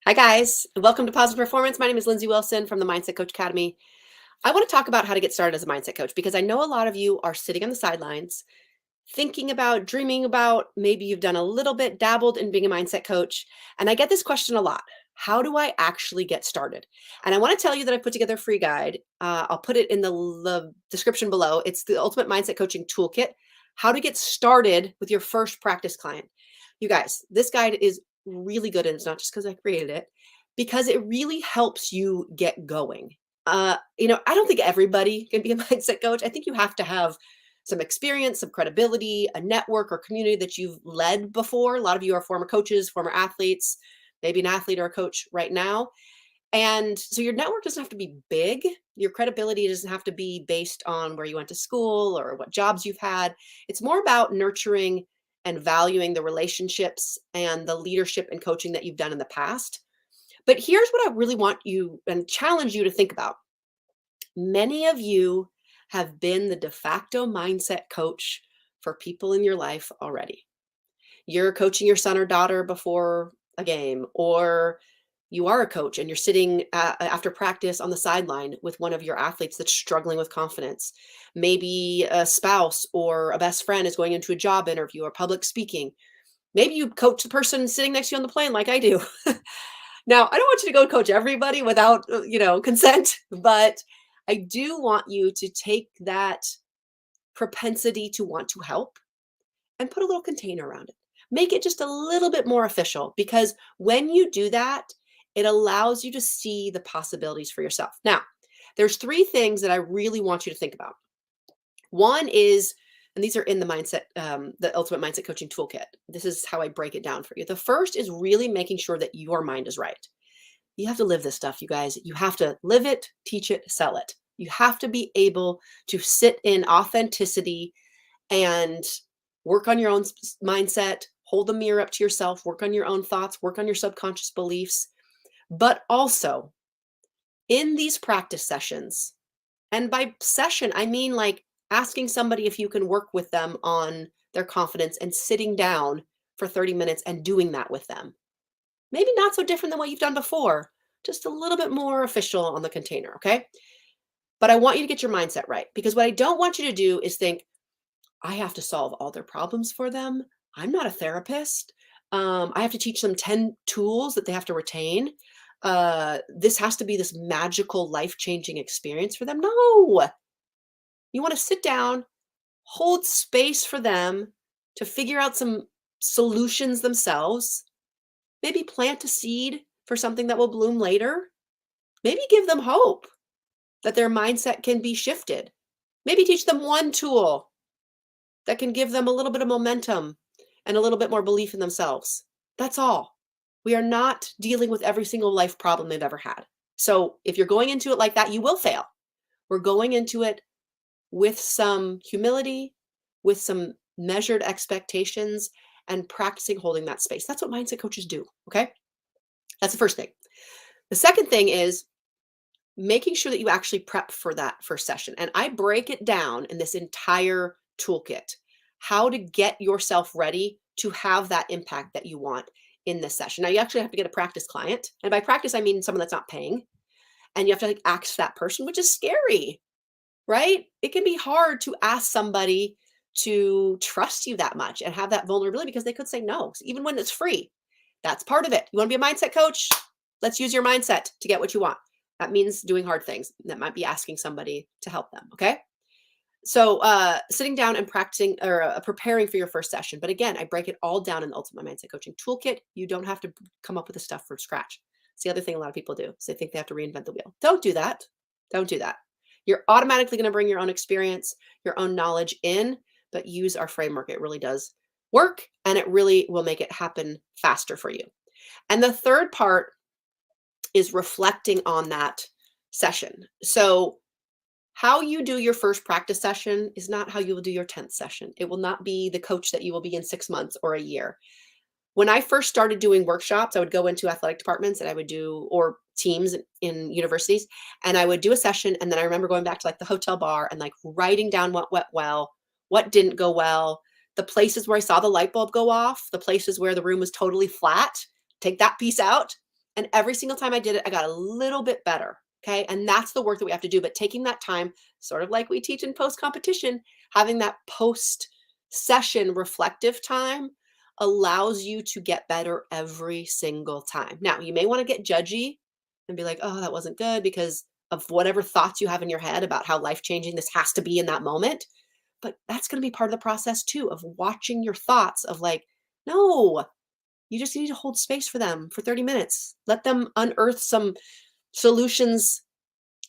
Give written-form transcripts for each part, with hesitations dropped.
Hi, guys. Welcome to Positive Performance. My name is Lindsay Wilson from the Mindset Coach Academy. I want to talk about how to get started as a mindset coach because I know a lot of you are sitting on the sidelines, thinking about, dreaming about, maybe you've done a little bit, dabbled in being a mindset coach. And I get this question a lot. How do I actually get started? And I want to tell you that I put together a free guide. I'll put it in the description below. It's the Ultimate Mindset Coaching Toolkit, how to get started with your first practice client. You guys, this guide is really good. And it's not just because I created it, because it really helps you get going. I don't think everybody can be a mindset coach. I think you have to have some experience, some credibility, a network or community that you've led before. A lot of you are former coaches, former athletes, maybe an athlete or a coach right now. And so your network doesn't have to be big. Your credibility doesn't have to be based on where you went to school or what jobs you've had. It's more about nurturing and valuing the relationships and the leadership and coaching that you've done in the past. But here's what I really want you and challenge you to think about. Many of you have been the de facto mindset coach for people in your life already. You're coaching your son or daughter before a game, or you are a coach and you're sitting after practice on the sideline with one of your athletes that's struggling with confidence. Maybe a spouse or a best friend is going into a job interview or public speaking. Maybe you coach the person sitting next to you on the plane like I do. Now, I don't want you to go coach everybody without, consent, but I do want you to take that propensity to want to help and put a little container around it. Make it just a little bit more official because when you do that, it allows you to see the possibilities for yourself. Now, there's three things that I really want you to think about. One is, and these are in the Ultimate Mindset Coaching Toolkit. This is how I break it down for you. The first is really making sure that your mind is right. You have to live this stuff, you guys. You have to live it, teach it, sell it. You have to be able to sit in authenticity and work on your own mindset, hold the mirror up to yourself, work on your own thoughts, work on your subconscious beliefs. But also in these practice sessions, and by session, I mean like asking somebody if you can work with them on their confidence and sitting down for 30 minutes and doing that with them. Maybe not so different than what you've done before, just a little bit more official on the container, okay? But I want you to get your mindset right because what I don't want you to do is think, I have to solve all their problems for them. I'm not a therapist. I have to teach them 10 tools that they have to retain. This has to be this magical, life changing experience for them. No, you want to sit down, hold space for them to figure out some solutions themselves, maybe plant a seed for something that will bloom later, maybe give them hope that their mindset can be shifted, maybe teach them one tool that can give them a little bit of momentum and a little bit more belief in themselves. That's all. We are not dealing with every single life problem they've ever had. So if you're going into it like that, you will fail. We're going into it with some humility, with some measured expectations, and practicing holding that space. That's what mindset coaches do. Okay. That's the first thing. The second thing is making sure that you actually prep for that first session. And I break it down in this entire toolkit, how to get yourself ready to have that impact that you want in this session. Now, you actually have to get a practice client. And by practice, I mean someone that's not paying. And you have to like ask that person, which is scary, right? It can be hard to ask somebody to trust you that much and have that vulnerability because they could say no, even when it's free. That's part of it. You want to be a mindset coach? Let's use your mindset to get what you want. That means doing hard things. That might be asking somebody to help them. Okay. So sitting down and practicing or preparing for your first session. But again, I break it all down in the Ultimate Mindset Coaching Toolkit. You don't have to come up with the stuff from scratch. It's the other thing a lot of people do. So they think they have to reinvent the wheel. Don't do that. Don't do that. You're automatically going to bring your own experience, your own knowledge in, but use our framework. It really does work and it really will make it happen faster for you. And the third part is reflecting on that session. So how you do your first practice session is not how you will do your 10th session. It will not be the coach that you will be in 6 months or a year. When I first started doing workshops, I would go into athletic departments and I would do, or teams in universities, and I would do a session. And then I remember going back to like the hotel bar and like writing down what went well, what didn't go well, the places where I saw the light bulb go off, the places where the room was totally flat, take that piece out And every single time I did it, I got a little bit better. Okay. And that's the work that we have to do. But taking that time, sort of like we teach in post competition, having that post session reflective time allows you to get better every single time. Now, you may want to get judgy and be like, oh, that wasn't good because of whatever thoughts you have in your head about how life changing this has to be in that moment. But that's going to be part of the process too, of watching your thoughts of like, no, you just need to hold space for them for 30 minutes. Let them unearth some solutions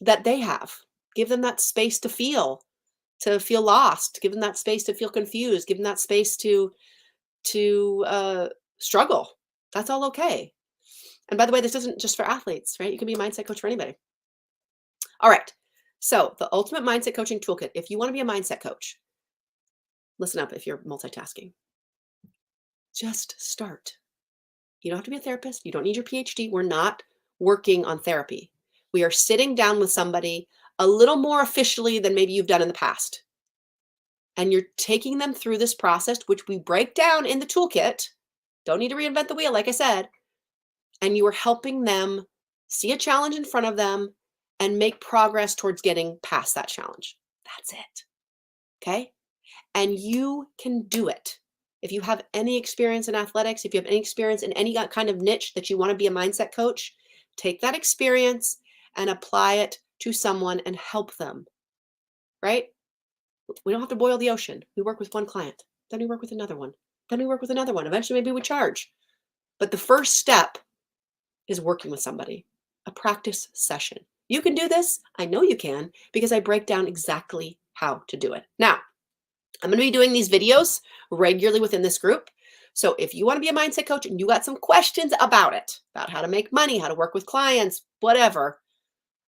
that they have. Give them that space to feel lost. Give them that space to feel confused. Give them that space to struggle. That's all okay. And by the way, this isn't just for athletes, right? You can be a mindset coach for anybody. All right. So the ultimate mindset coaching toolkit, if you want to be a mindset coach, listen up if you're multitasking. Just start. You don't have to be a therapist. You don't need your PhD. We're not working on therapy. We are sitting down with somebody a little more officially than maybe you've done in the past. And you're taking them through this process, which we break down in the toolkit. Don't need to reinvent the wheel, like I said. And you are helping them see a challenge in front of them and make progress towards getting past that challenge. That's it. Okay? And you can do it. If you have any experience in athletics, if you have any experience in any kind of niche that you want to be a mindset coach, take that experience and apply it to someone and help them, right? We don't have to boil the ocean. We work with one client, then we work with another one, then we work with another one. Eventually, maybe we charge. But the first step is working with somebody, a practice session. You can do this. I know you can because I break down exactly how to do it. Now, I'm going to be doing these videos regularly within this group. So if you want to be a mindset coach and you got some questions about it, about how to make money, how to work with clients, whatever,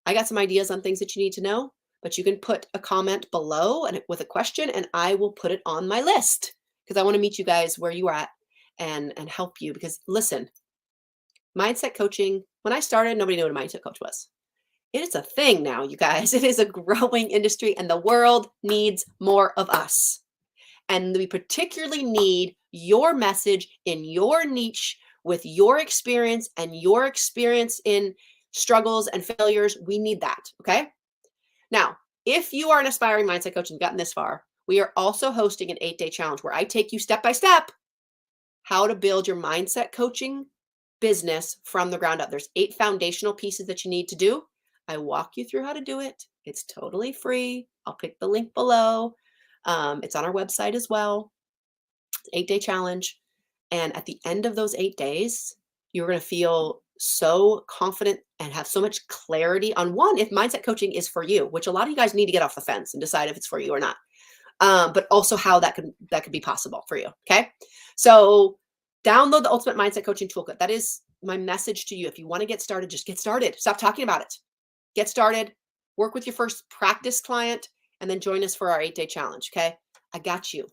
I got some ideas on things that you need to know, but you can put a comment below and with a question and I will put it on my list because I want to meet you guys where you are at and help you. Because listen, mindset coaching, when I started, nobody knew what a mindset coach was. It is a thing now, you guys. It is a growing industry and the world needs more of us. And we particularly need your message in your niche with your experience and your experience in struggles and failures. We need that. Okay. Now, if you are an aspiring mindset coach and gotten this far, we are also hosting an 8-day challenge where I take you step by step how to build your mindset coaching business from the ground up. There's 8 foundational pieces that you need to do. I walk you through how to do it. It's totally free. I'll pick the link below. It's on our website as well. 8-day challenge. And at the end of those 8 days, you're going to feel so confident and have so much clarity on one, if mindset coaching is for you, which a lot of you guys need to get off the fence and decide if it's for you or not. But also how that could be possible for you. Okay. So download the Ultimate Mindset Coaching Toolkit. That is my message to you. If you want to get started, just get started. Stop talking about it. Get started, work with your first practice client, and then join us for our 8-day challenge. Okay. I got you.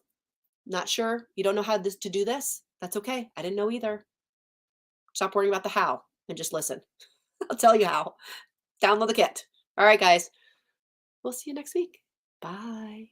Not sure? You don't know how to do this? That's okay. I didn't know either. Stop worrying about the how and just listen. I'll tell you how. Download the kit. All right, guys. We'll see you next week. Bye.